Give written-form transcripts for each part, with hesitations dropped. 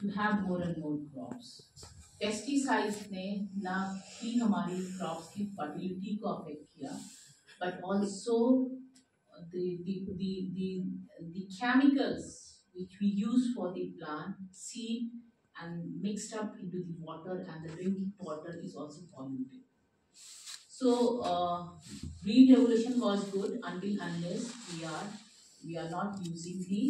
to have more and more crops. Pesticides ने ना ही हमारी क्रॉप्स की फर्टिलिटी को अफेक्ट किया, but also the chemicals which we use for the plant seed and mixed up into the water, and the drinking water is also polluted. So green revolution was good until unless we are not using the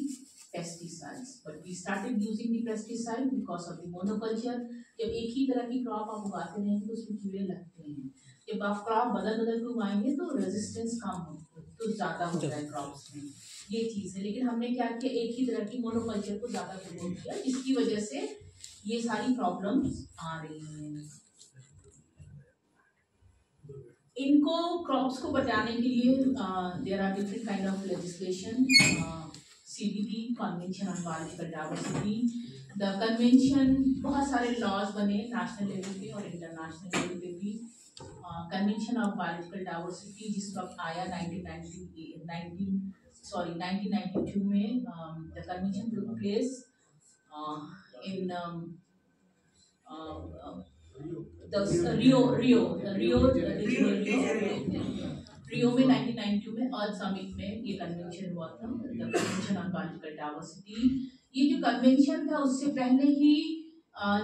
pesticides, but we started using the pesticide because of the monoculture. जब एक ही तरह की crop आप उगाते रहेंगे तो उसमें कीड़े लगते हैं। जब आप क्रॉप बदल बदल के उगाएंगे तो रेजिस्टेंस कम हो, तो ज्यादा होता है क्रॉप्स में, ये चीज है। लेकिन हमने क्या किया, एक ही तरह की मोनोकल्चर को ज्यादा प्रमोट किया, जिसकी वजह से ये सारी प्रॉब्लम्स आ रही हैं। इनको क्रॉप्स को बचाने के लिए there are different kind of legislation, CBD convention on biological diversity. The convention, बहुत सारे लॉज बने नेशनल लेवल पे और इंटरनेशनल लेवल पे भी। कन्वेंशन ऑफ बायोलॉजिकल डाइवर्सिटी जिस वक्त आया 1992 में, the convention took place in Rio में 1992 में अर्थ समिट में ये कन्वेंशन हुआ था, the convention on biological diversity. ये जो कन्वेंशन था उससे पहले ही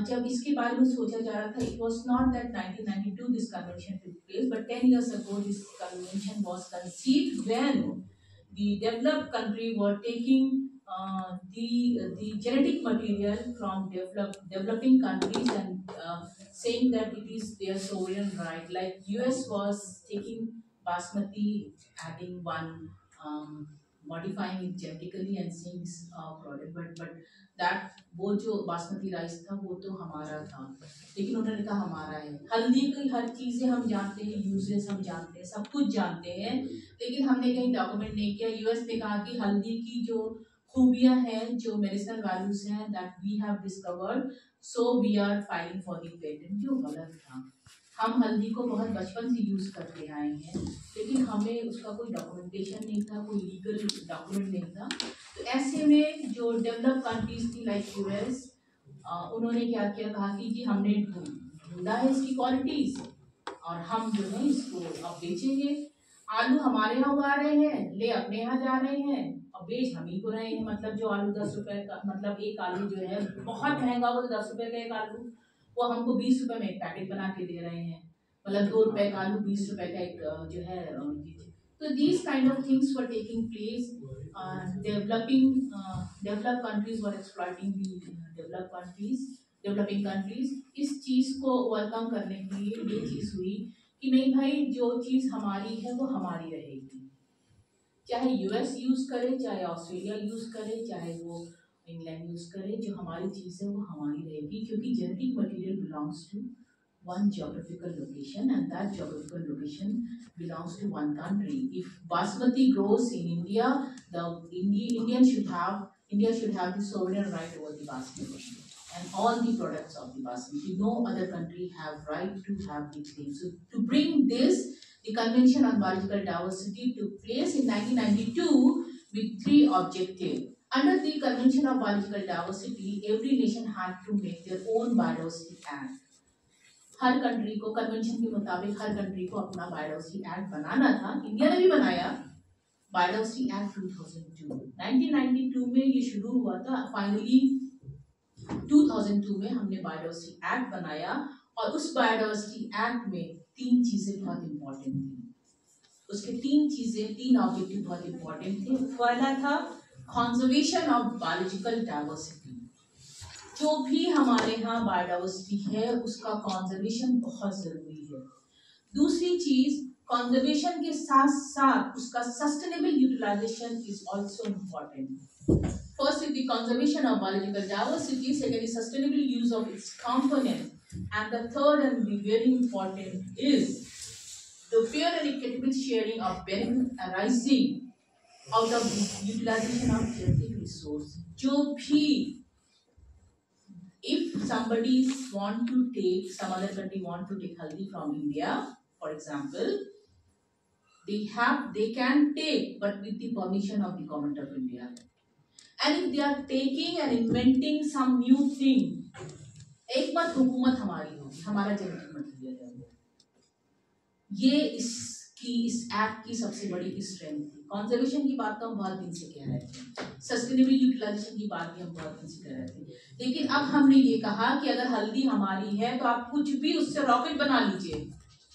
जब इसके बारे में सोचा जा रहा था, it was not that 1992 this convention took place, but 10 years ago this convention was conceived when the developed country were taking the genetic material from developing countries and saying that it is their sovereign right. Like US was taking basmati, adding one, modifying it genetically and saying this product, but that वो जो basmati rice था वो तो हमारा था, लेकिन उन्होंने कहा हमारा है। हल्दी की हर चीजें हम जानते हैं, यूजेस हम जानते हैं, सब कुछ जानते हैं, लेकिन हमने कहीं डॉक्यूमेंट नहीं किया। यूएस ने कहा कि हल्दी की जो खूबियां हैं, जो मेडिसिनल वैल्यूज हैं, that we have discovered, so we are filing for the patent, जो गलत था। हम हल्दी को बहुत बचपन से यूज करते आए हैं, लेकिन हमें उसका कोई डॉक्यूमेंटेशन नहीं था, कोई लीगल डॉक्यूमेंट नहीं था। तो ऐसे में जो डेवलप कंट्रीज थी लाइक यूएस, उन्होंने क्या किया, कहा कि जी हमने ढूंढा है इसकी क्वालिटीज और हम जो है इसको अब बेचेंगे। आलू हमारे यहाँ उगा रहे हैं, ले अपने यहाँ जा रहे हैं और बेच हम ही को रहे हैं। मतलब जो आलू 10 रुपए का, मतलब एक आलू जो है बहुत महंगा, वो 10 रुपए का एक आलू, वो हमको 20 रुपए में एक पैकेट बना के दे रहे हैं। मतलब 2 रुपए का आलू 20 रुपए का एक जो है। तो these kind of things were taking place. Developed countries were exploiting the developing countries। इस चीज को ओवरकम करने के लिए ये चीज हुई कि नहीं भाई, जो चीज हमारी है वो हमारी रहेगी, चाहे यूएस यूज करे, चाहे ऑस्ट्रेलिया यूज करे, चाहे वो इंग्लैंड यूज करे, जो हमारी चीज है वो हमारी रहेगी, क्योंकि genetic material belongs to one geographical location and that geographical location belongs to one country. If basmati grows in India, the India should have the sovereign right over the basmati and all the products of the basmati. No other country have right to have the thing. So to bring this, the Convention on Biological Diversity took place in 1992 with 3 objectives. Under the Convention of Biological Diversity, every nation had to make their own biodiversity act. Her country को convention के मुताबिक हर country को अपना biodiversity act बनाना था। India ने भी बनाया biodiversity act 2002। 1992 में ये शुरू हुआ था, फाइनली 2002 में हमने बायोडाइवर्सिटी एक्ट बनाया और उस बायोडाइवर्सिटी एक्ट में 3 चीजें बहुत इंपॉर्टेंट थी। उसके 3 ऑब्जेक्टिव बहुत इंपॉर्टेंट थे। पहला था कंजर्वेशन ऑफ बायोलॉजिकल डाइवर्सिटी, जो भी हमारे यहाँ बायोडाइवर्सिटी है उसका कंजर्वेशन बहुत जरूरी है। दूसरी चीज, कंजर्वेशन के साथ साथ उसका sustainable utilization is also important. First is the conservation of biological diversity, second is sustainable use of its component, and the third and the very important is the fair and equitable sharing of benefit arising out of the utilization of genetic resource। जो भी, if somebody want to take, some other country want to take haldi from India, for example, they can take, but with the permission of the government of India। and if they are taking and inventing some new thing, एक मत हुकूमत हमारी होगी, हमारा genetic material है वो। ये इस ऐप की सबसे बड़ी स्ट्रेंथ थी। कंजर्वेशन की बात तो हम बहुत दिन से कह रहे थे, सस्टेनेबल यूटिलाइजेशन की बात भी हम बहुत दिन से कह रहे थे, लेकिन अब हमने ये कहा कि अगर हल्दी हमारी है तो आप कुछ भी उससे रॉकेट बना लीजिए,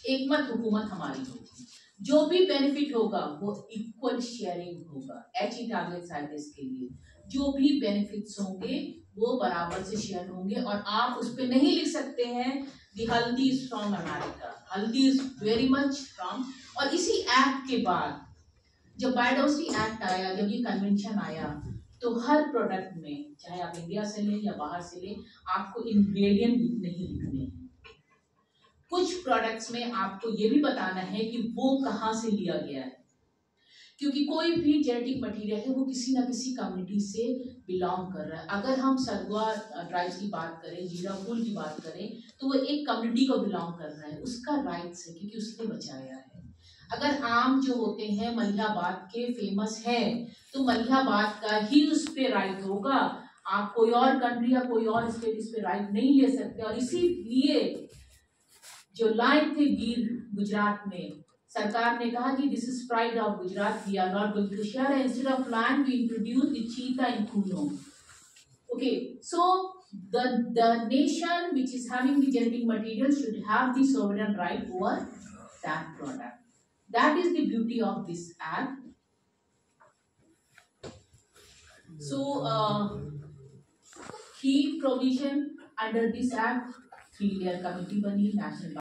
एक मत हुकूमत हमारी होगी, जो भी बेनिफिट होगा वो इक्वल शेयरिंग होगा। ऐसी टारगेट्स आए थे इसके लिए, जो भी बेनिफिट्स होंगे वो बराबर से शेयर होंगे, और आप उस पर नहीं लिख सकते हैं दी हल्दी इज फ्रॉम अमेरिका, हल्दी इज वेरी मच फ्रॉम। और इसी एक्ट के बाद जब बायोडाइवर्सिटी एक्ट आया, जब ये कन्वेंशन आया, तो हर प्रोडक्ट में, चाहे आप इंडिया से लें या बाहर से लें, आपको इंग्रेडिएंट नहीं लिखने हैं। कुछ प्रोडक्ट्स में आपको ये भी बताना है कि वो कहाँ से लिया गया है, क्योंकि कोई भी जेनेटिक मटेरियल है वो किसी ना किसी कम्युनिटी से बिलोंग कर रहा है। अगर हम सरगवा ट्राइब्स की बात करें, जीरा फूल की बात करें, तो वो एक कम्युनिटी को बिलोंग कर रहा है, उसका राइट्स है क्योंकि उसने बचाया है। अगर आम जो होते हैं मलिहाबाद के फेमस है, तो मलिहाबाद का ही उस पर राइट होगा, आप कोई और कंट्री या कोई और स्टेट इस पे राइट नहीं ले सकते। और इसीलिए जो लाइन थे वीर गुजरात में, सरकार ने कहा कि this is pride of Gujarat, we are not going to share, instead of land we introduce the cheetah in Kuno. Okay, so the nation which is having the genetic material should have the sovereign right over that product. That is the beauty of this act. So key provision under this act, 3-layer committee बनी, national